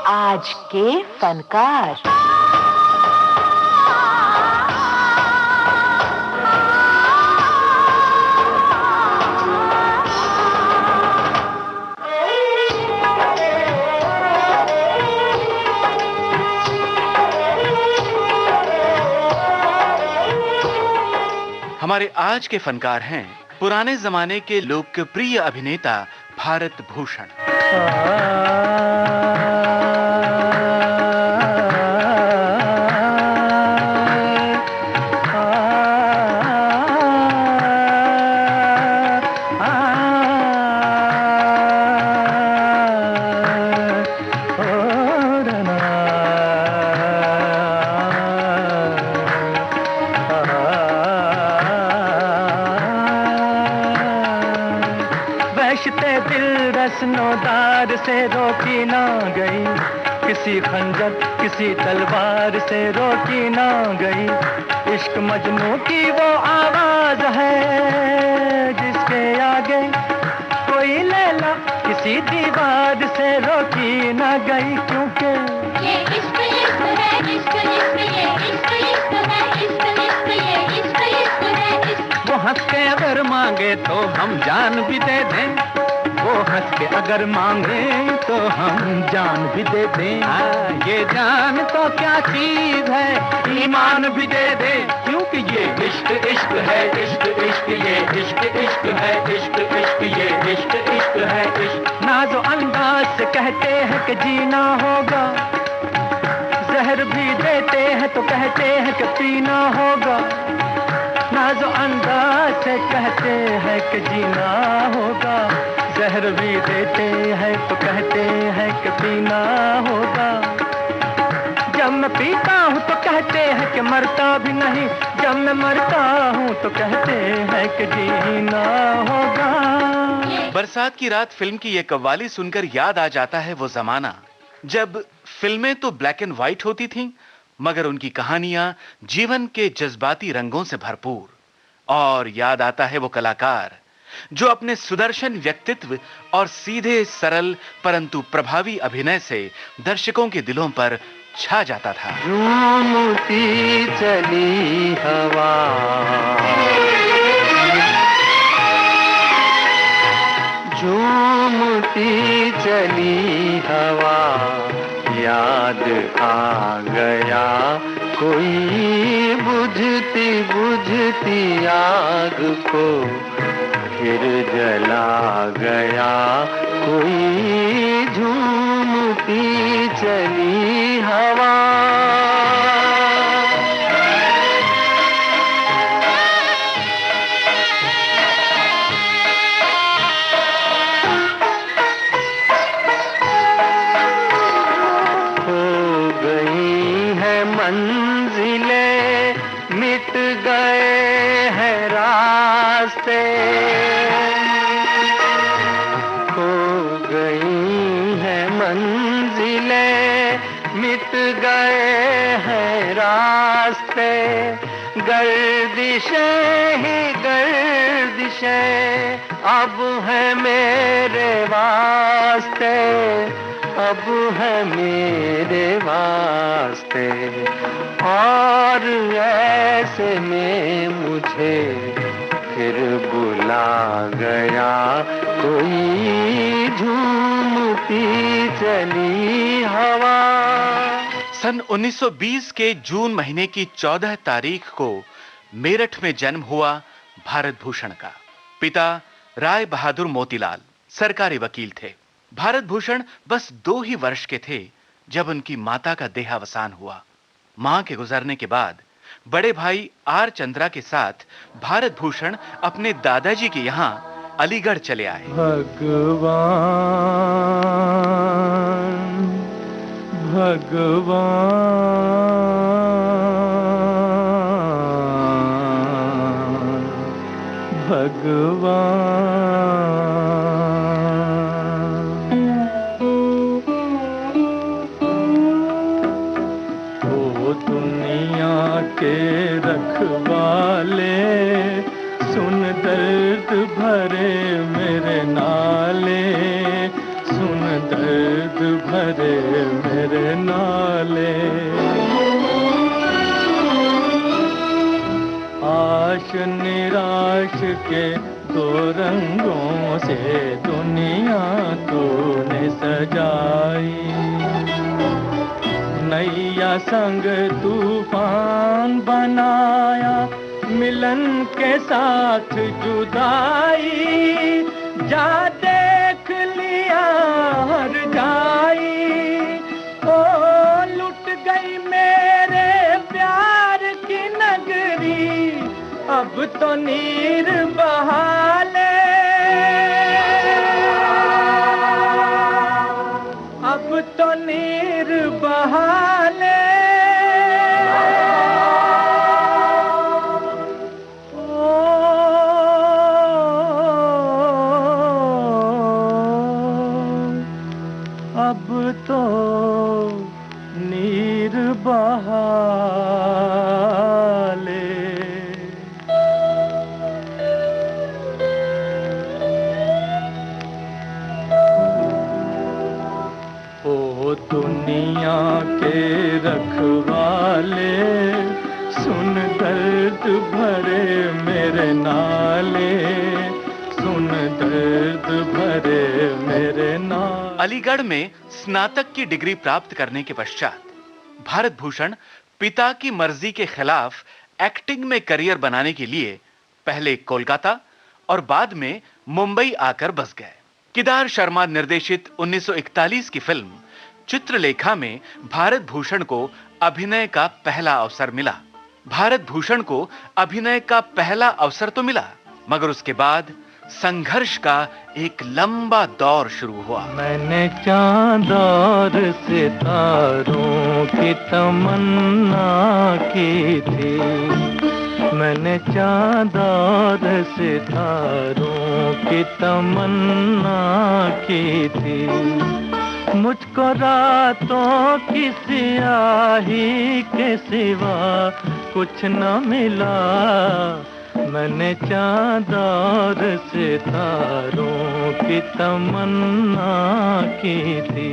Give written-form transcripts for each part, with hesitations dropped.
आज के फनकार। हमारे आज के फनकार हैं पुराने जमाने के लोकप्रिय अभिनेता भारत भूषण। दिल रस्नोदार से रोकी ना गई, किसी खंजर किसी तलवार से रोकी ना गई। इश्क मजनू की वो आवाज है जिसके आगे कोई लैला किसी दीवार से रोकी ना गई। क्योंकि ये इश्क इश्क है, इश्क इश्क ये इश्क इश्क है, इश्क इश्क ये इश्क इश्क है इश्क। वो हंस के अगर मांगे तो हम जान भी दे दें, वो हंस के अगर मांगे तो हम जान भी दे दें। ये जान तो क्या चीज है, ईमान भी दे दे। क्योंकि ये इश्क इश्क है, इश्क इश्क ये इश्क इश्क है, इश्क इश्क ये इश्क इश्क है इश्क। नाज़ो अंदाज से कहते हैं कि जीना होगा, जहर भी देते हैं तो कहते हैं कि पीना होगा। नाज़ो अंदाज से कहते हैं कि जीना होगा, जहर भी देते हैं तो कहते हैं कि पीना होगा। जब मैं पीता हूँ तो कहते हैं कि मरता भी नहीं, जब मैं मरता हूँ तो कहते हैं कि जीना होगा। बरसात की रात फिल्म की ये कव्वाली सुनकर याद आ जाता है वो जमाना जब फिल्में तो ब्लैक एंड व्हाइट होती थीं, मगर उनकी कहानियां जीवन के जज्बाती रंगों से भरपूर। और याद आता है वो कलाकार जो अपने सुदर्शन व्यक्तित्व और सीधे सरल परंतु प्रभावी अभिनय से दर्शकों के दिलों पर छा जाता था। झूमती चली हवा, झूमती चली हवा, याद आ गया कोई बुझती बुझती आग को, फिर जला गया कोई झूमती चली हवा। हो गई है मंजिलें, मिट गए हैं रास्ते, मंजिलें मिट गए हैं रास्ते। गर्दिशें ही गर्दिशें अब है मेरे वास्ते, अब है मेरे वास्ते। और ऐसे में मुझे फिर बुला गया कोई झूमती चली हवा। सन 1920 के जून महीने की 14 तारीख को मेरठ में जन्म हुआ भारत भूषण का। पिता राय बहादुर मोतीलाल सरकारी वकील थे। भारत भूषण बस 2 ही वर्ष के थे जब उनकी माता का देहावसान हुआ। मां के गुजरने के बाद बड़े भाई आर चंद्रा के साथ भारत भूषण अपने दादाजी के यहाँ अलीगढ़ चले आए। भगवान भगवान भगवान, ओ दुनिया के रखवाले, सुन दर्द भरे मेरे नाले, सुन दर्द भरे मेरे नाले। आश निराश के दो रंगों से दुनिया तूने सजाई। नैया संग तूफान बनाया, मिलन के साथ जुदाई। जा देख लिया हर जाई, ओ लुट गई मेरे प्यार की नगरी। अब तो नीर बहा ले, अब तो नीर बहा ले। अब तो नीर बहा ले। ओ दुनिया के रखवाले, सुन दर्द भरे मेरे नाले, सुन दर्द भरे मेरे नाले। अलीगढ़ में स्नातक की डिग्री प्राप्त करने के पश्चात भारत भूषण पिता की मर्जी के खिलाफ एक्टिंग में करियर बनाने के लिए पहले कोलकाता और बाद में मुंबई आकर बस गए। केदार शर्मा निर्देशित 1941 की फिल्म चित्रलेखा में भारत भूषण को अभिनय का पहला अवसर मिला। भारत भूषण को अभिनय का पहला अवसर तो मिला, मगर उसके बाद संघर्ष का एक लंबा दौर शुरू हुआ। मैंने चांद और सितारों की तमन्ना की थी, मैंने चांद और सितारों की तमन्ना की थी। मुझको रातों की स्याही के सिवा कुछ न मिला। मैंने चांद और सितारों की तमन्ना की थी।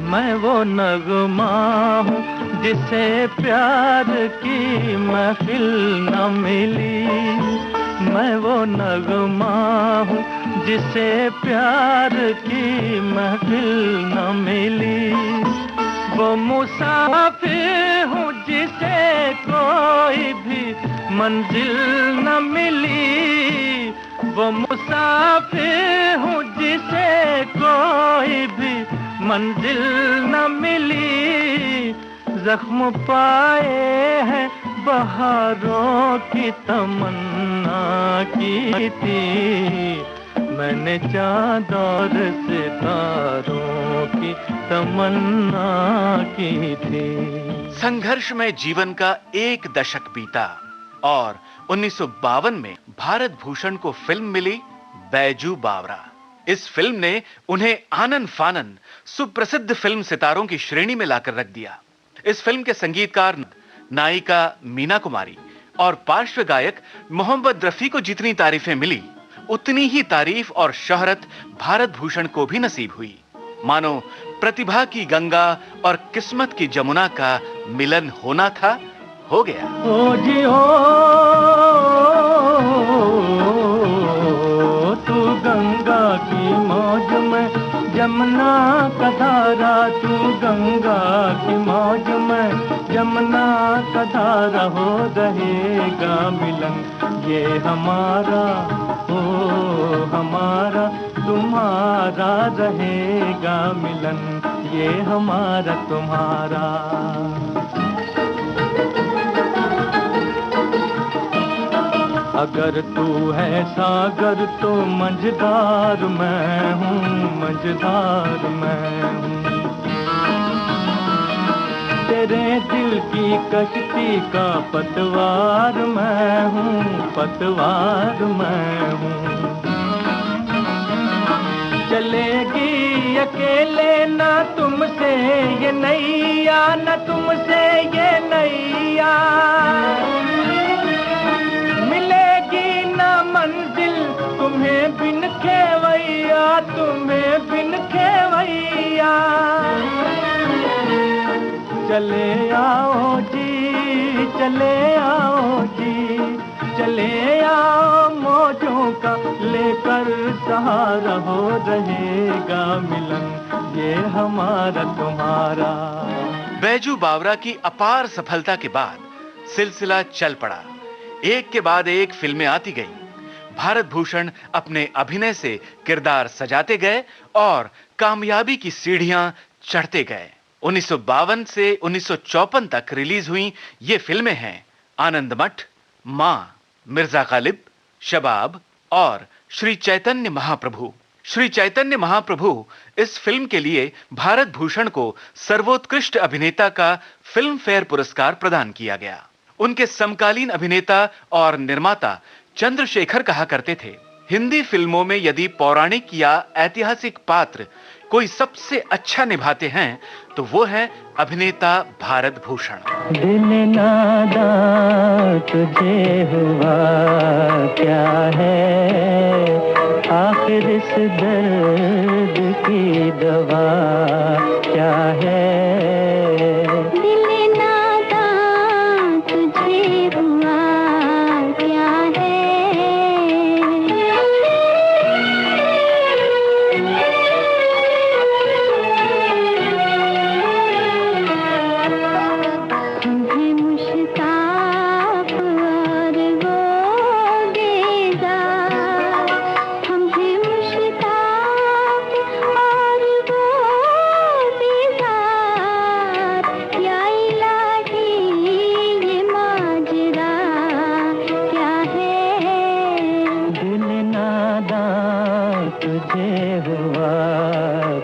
मैं वो नगमा हूँ जिसे प्यार की महफिल न मिली। मैं वो नगमा हूँ जिसे प्यार की महफिल न मिली। वो मुसाफिर हूँ जिसे कोई भी मंजिल न मिली। वो मुसाफिर हूँ जिसे कोई भी मंजिल न मिली। जख्म पाए हैं बहारों की तमन्ना की थी। मैंने चांद और सितारों की तमन्ना की थी। संघर्ष में जीवन का एक दशक बीता और 1952 में भारत भूषण को फिल्म मिली बैजू बावरा। इस फिल्म ने उन्हें आनन फानन सुप्रसिद्ध फिल्म सितारों की श्रेणी में लाकर रख दिया। इस फिल्म के संगीतकार नायिका मीना कुमारी और पार्श्व गायक मोहम्मद रफी को जितनी तारीफें मिली, उतनी ही तारीफ और शोहरत भारत भूषण को भी नसीब हुई। मानो प्रतिभा की गंगा और किस्मत की जमुना का मिलन होना था, हो गया। ओ जी हो तू गंगा की मौज में, जमुना का धारा। तू गंगा की मौज में, जमुना का धारा। हो रहेगा मिलन ये हमारा, ओ हमारा तुम्हारा। रहेगा मिलन ये हमारा तुम्हारा। अगर तू है सागर तो मझधार मैं हूँ, मझधार मैं हूँ। तेरे दिल की कश्ती का पतवार मैं हूँ, पतवार मैं हूँ। चलेगी अकेले ना तुमसे ये नैया, न तुमसे ये नैया। मिलेगी ना मंजिल तुम्हें बिन खेवैया, तुम्हें बिन खेवैया। चले आओ जी, चले आओ जी, चले आओ मौजों का लेकर सहारा, हो रहेगा मिलन ये हमारा तुम्हारा। बैजू बावरा की अपार सफलता के बाद सिलसिला चल पड़ा। एक के बाद एक फिल्में आती गईं। भारत भूषण अपने अभिनय से किरदार सजाते गए और कामयाबी की सीढ़ियां चढ़ते गए। 1952 से 1954 तक रिलीज हुई ये फिल्में हैं आनंद मठ, मां, मिर्जा गालिब, शबाब और श्री चैतन्य महाप्रभु। श्री चैतन्य महाप्रभु इस फिल्म के लिए भारत भूषण को सर्वोत्कृष्ट अभिनेता का फिल्म फेयर पुरस्कार प्रदान किया गया। उनके समकालीन अभिनेता और निर्माता चंद्रशेखर कहा करते थे, हिंदी फिल्मों में यदि पौराणिक या ऐतिहासिक पात्र कोई सबसे अच्छा निभाते हैं तो वो है अभिनेता भारत भूषण। दिल नादा तुझे हुआ क्या है, आखिर इस दर्द की दवा क्या है। दिल नादा तुझे हुआ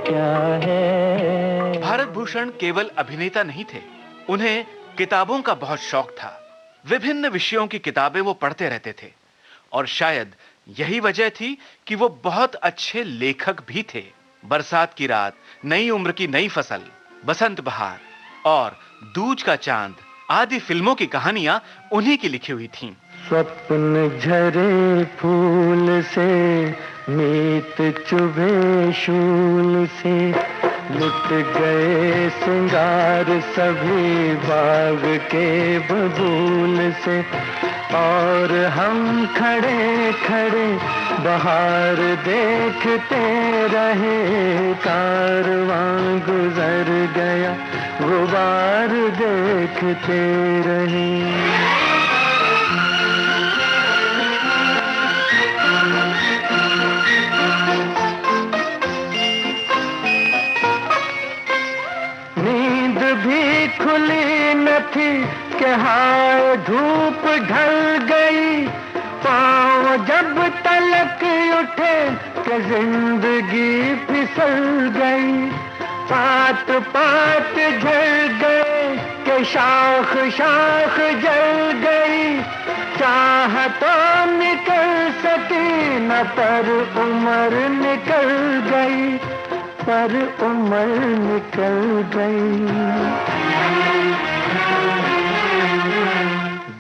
क्या है। भारत भूषण केवल अभिनेता नहीं थे, उन्हें किताबों का बहुत शौक था। विभिन्न विषयों की किताबें वो पढ़ते रहते थे और शायद यही वजह थी कि वो बहुत अच्छे लेखक भी थे। बरसात की रात, नई उम्र की नई फसल, बसंत बहार और दूज का चांद आदि फिल्मों की कहानियां उन्हीं की लिखी हुई थीं। स्वप्न झरे फूल से, मीत चुभे शूल से, लुट गए सिंगार सभी बाग के बबूल से। और हम खड़े खड़े बहार देखते रहे, कारवां गुजर गया गुबार देखते रहे। भी खुली न थी कि हाय धूप ढल गई, पाँव जब तलक उठे कि जिंदगी फिसल गई। पात पात झड़ गए कि शाख शाख जल गई, चाह तो निकल सकी न पर उम्र निकल गई, पर उम्र निकल गई।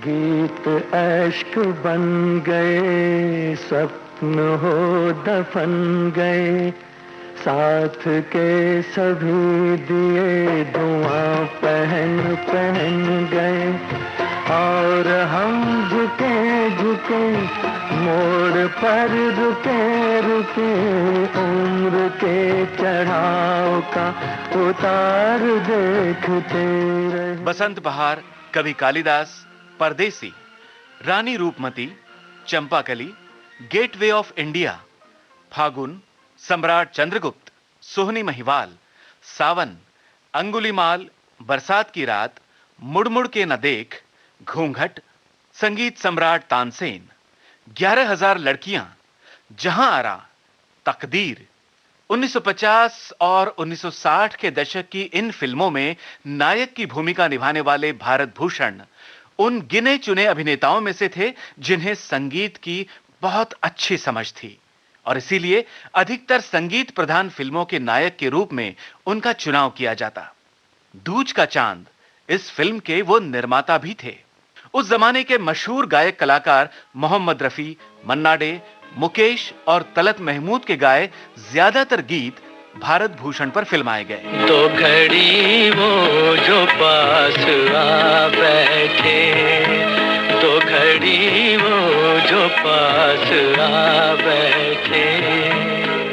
गीत अश्क बन गए, स्वप्न हो दफन गए, साथ के सभी दिए धुआं पहन पहन गए। और हम झुके झुके मोड़ पर रुके रुके, उम्र के चढ़ाव का उतार देखते रहे। बसंत बहार, Kavi Kalidas, Pardesi, Rani Roopmati, Champakali, Gateway of India, Phagun, Samrat Chandragupta, सोहनी महिवाल, सावन, अंगुलीमाल, बरसात की रात, मुड़मुड़ के न देख, घूंघट, संगीत सम्राट तानसेन, 11,000 लड़कियां, जहां आरा, तकदीर। 1950 और 1960 के दशक की इन फिल्मों में नायक की भूमिका निभाने वाले भारत भूषण उन गिने चुने अभिनेताओं में से थे जिन्हें संगीत की बहुत अच्छी समझ थी। और इसीलिए अधिकतर संगीत प्रधान फिल्मों के नायक के रूप में उनका चुनाव किया जाता। दूज का चांद इस फिल्म के वो निर्माता भी थे। उस जमाने के मशहूर गायक कलाकार मोहम्मद रफी, मन्ना डे, मुकेश और तलत महमूद के गाए ज्यादातर गीत भारत भूषण पर फिल्माए गए। तो घड़ी वो जो पास आ बैठे, तो घड़ी वो जो पास आ बैठे,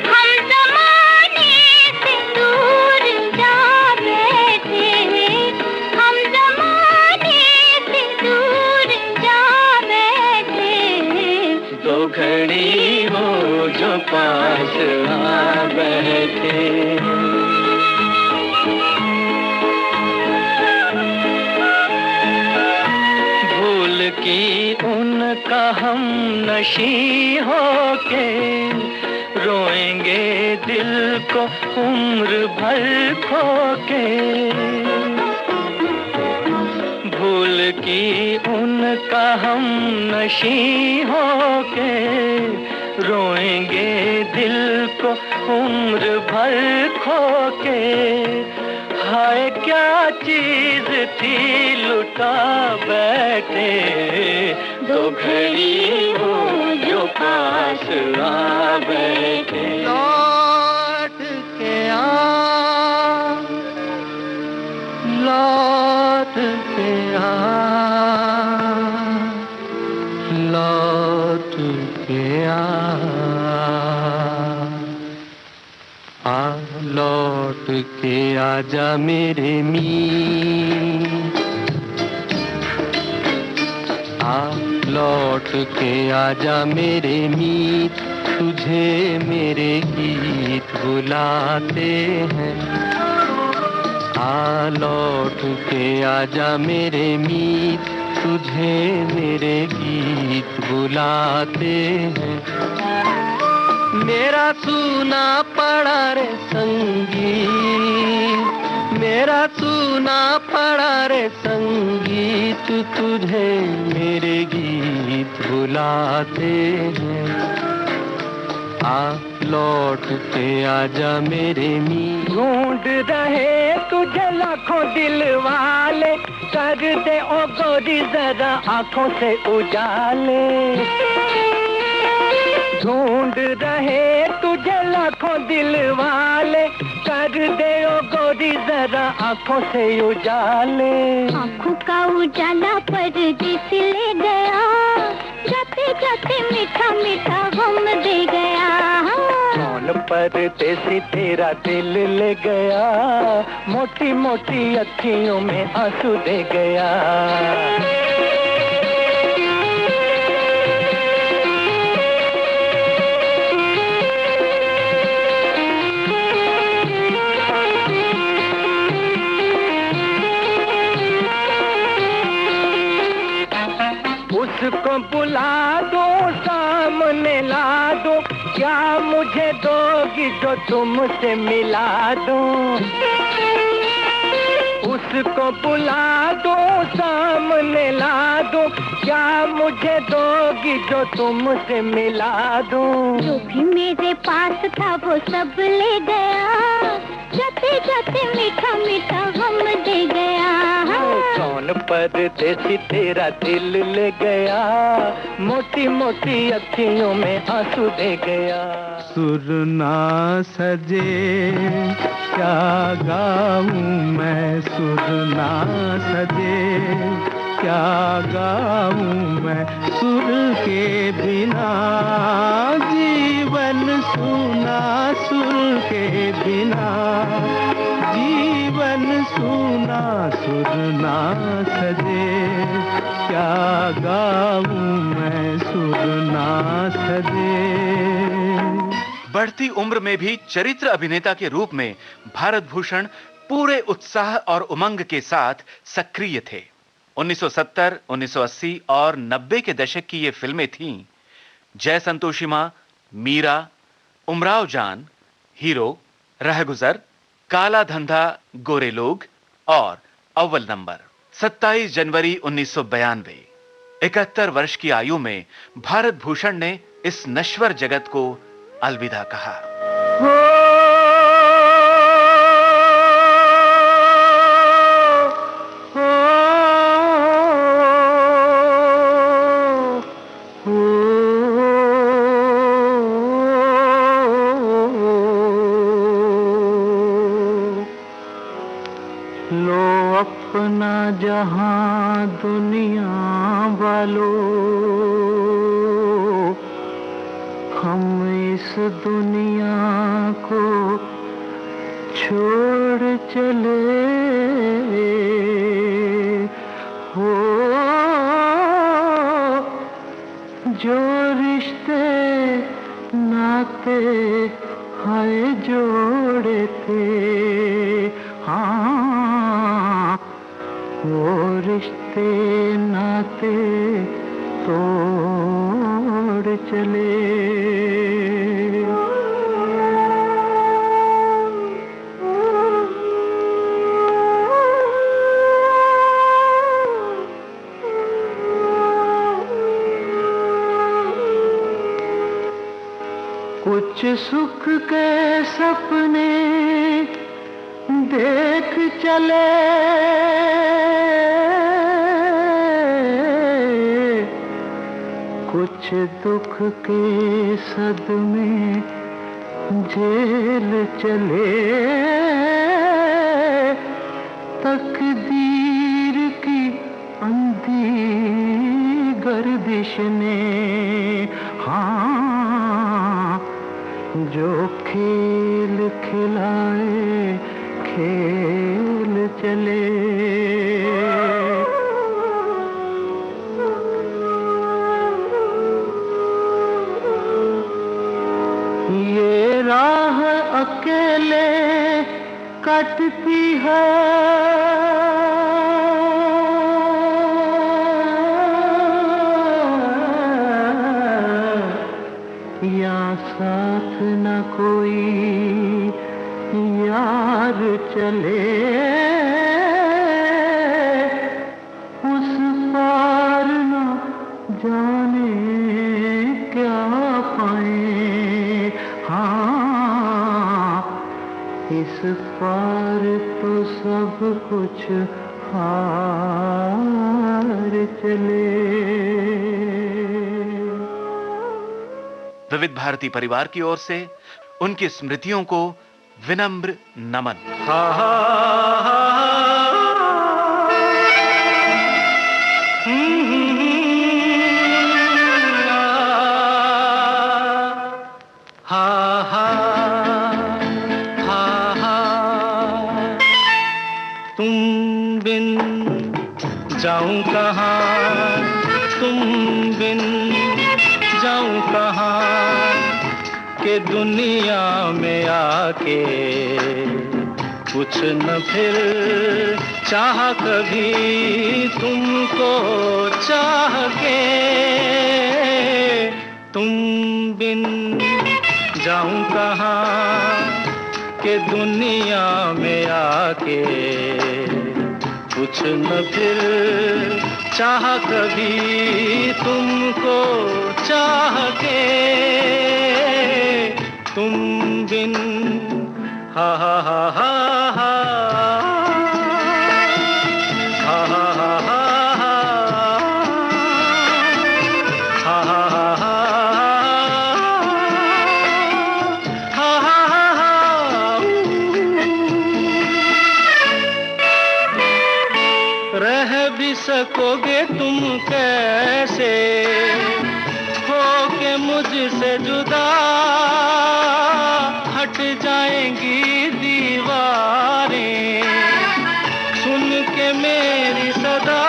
हम ज़माने से दूर जा बैठे, हम ज़माने से दूर जा बैठे, तो घड़ी वो जो पास आ बैठे। भूल की उनका हम नशी होके, रोएंगे दिल को उम्र भर खोके। भूल की उनका हम नशी होके, रोएंगे दिल को उम्र भर खोके। हाय क्या चीज थी लुटा बैठे, दो घड़ी वो जो पास आ बैठे। लौट के आ, लौट के आ, लौट के आ, लौट के आजा मेरे मीत, आ लौट के आजा मेरे मीत, तुझे मेरे गीत बुलाते हैं। आ लौट के आजा मेरे मीत, तुझे मेरे गीत बुलाते हैं। मेरा सूना पड़ा रे संगीत, मेरा सूना पड़ा रे संगीत, तुझे मेरे गीत बुलाते हैं। आ लौट के आजा मेरे मीत। ढूंढ रहे तुझे लाखों दिल वाले, कर दे ओ गोरी जरा आंखों से उजाले। ढूंढ रहे तुझे लाखों दिल वाले, कर दे ओ गोरी जरा आंखों से उजाले। आँखों का उजाला परदेस ले गया, जाते जाते मीठा मीठा गम दे गया। कौन परदेसी तेरा दिल ले गया, मोटी मोटी अखियों में आंसू दे गया। उसको बुला दो, सामने ला दो, क्या मुझे दोगी जो तुमसे मिला दो। उसको बुला दो, सामने ला दो, क्या मुझे दोगी जो तुमसे मिला दो। जो भी मेरे पास था वो सब ले गया, जाते जाते मीठा मीठा गम दे गया। कौन परदेसी तेरा दिल ले गया, मोटी मोटी अखियों में आंसू दे गया। सुर ना सजे क्या गाऊं मैं, सुर ना सजे क्या गाऊं मैं, सुर के बिना जीवन सूना, सुर के बिना जीवन सूना। सुर ना सजे क्या गाऊं मैं, सुर ना सजे। बढ़ती उम्र में भी चरित्र अभिनेता के रूप में भारत भूषण पूरे उत्साह और उमंग के साथ सक्रिय थे। 1970, 1980 और 90 के दशक की ये फिल्में थीं जय संतोषी मां, मीरा, उमराव जान, हीरो, रहगुजर, काला धंधा, गोरे लोग और अव्वल नंबर। 27 जनवरी 1992, 71 वर्ष की आयु में भारत भूषण ने इस नश्वर जगत को अलविदा कहा। लो अपना जहां दुनिया वालों, हम इस दुनिया को छोड़ चले। हो जो रिश्ते नाते हाय जोड़े थे, हाँ वो रिश्ते नाते तोड़ चले। कुछ सुख के सपने देख चले, कुछ दुख के सदमे झेल चले। तकदीर की अंधी गर्दिश ने, हाँ जो खेल खिलाए खेल चले। ये राह अकेले कटती है, या साथ न कोई यार चले। उस पार न जाने क्या पाए, हाँ इस पार तो सब कुछ हार चले। विविध भारती परिवार की ओर से उनकी स्मृतियों को विनम्र नमन। तुम बिन जाऊं कहाँ, तुम बिन जाऊं कहाँ, के दुनिया में आके कुछ न फिर चाह कभी तुमको चाह के। तुम बिन जाऊं कहाँ, के दुनिया में आके कुछ न फिर चाह कभी तुमको चाह के। तुम बिन हा हा हा हा हा हा हा हा हा हा हा रह भी सकोगे तुम कैसे हो के मुझसे जुदा, हट जाएंगी दीवारें सुन के मेरी सदा।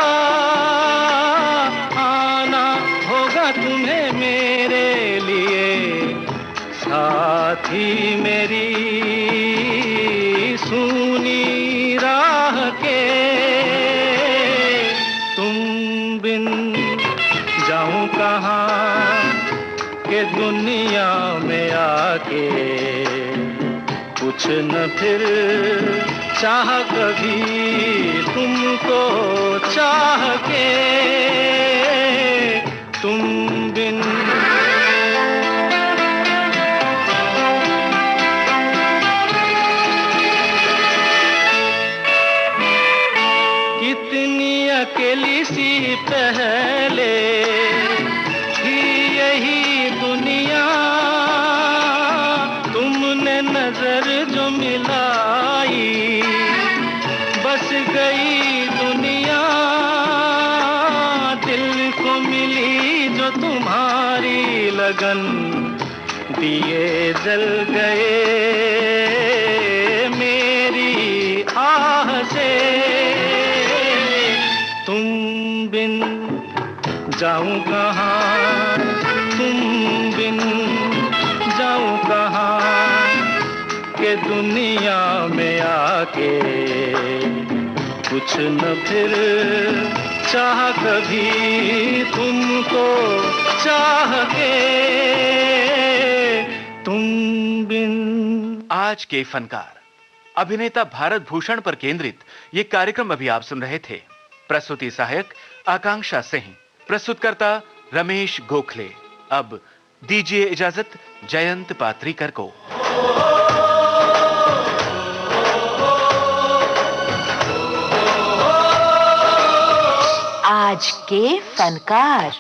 आना होगा तुम्हें मेरे लिए साथी मेरी सुनी राह के। जाऊं कहाँ के दुनिया में आके कुछ न फिर चाह कभी तुमको चाह के। तुम बिन अकेली सी पहले ही यही दुनिया, तुमने नजर जो मिलाई बस गई दुनिया, दिल को मिली जो तुम्हारी लगन, दिए जल गए मेरी आह से। तुम बिन जाऊं कहाँ, तुम बिन जाऊं कहाँ, के दुनिया में आके कुछ न फिर चाह कभी तुमको चाह के, तुम बिन। आज के फनकार अभिनेता भारत भूषण पर केंद्रित ये कार्यक्रम अभी आप सुन रहे थे। प्रस्तुति सहायक आकांक्षा सिंह, प्रस्तुतकर्ता रमेश गोखले। अब दीजिए इजाजत जयंत पात्रीकर को। आज के फनकार।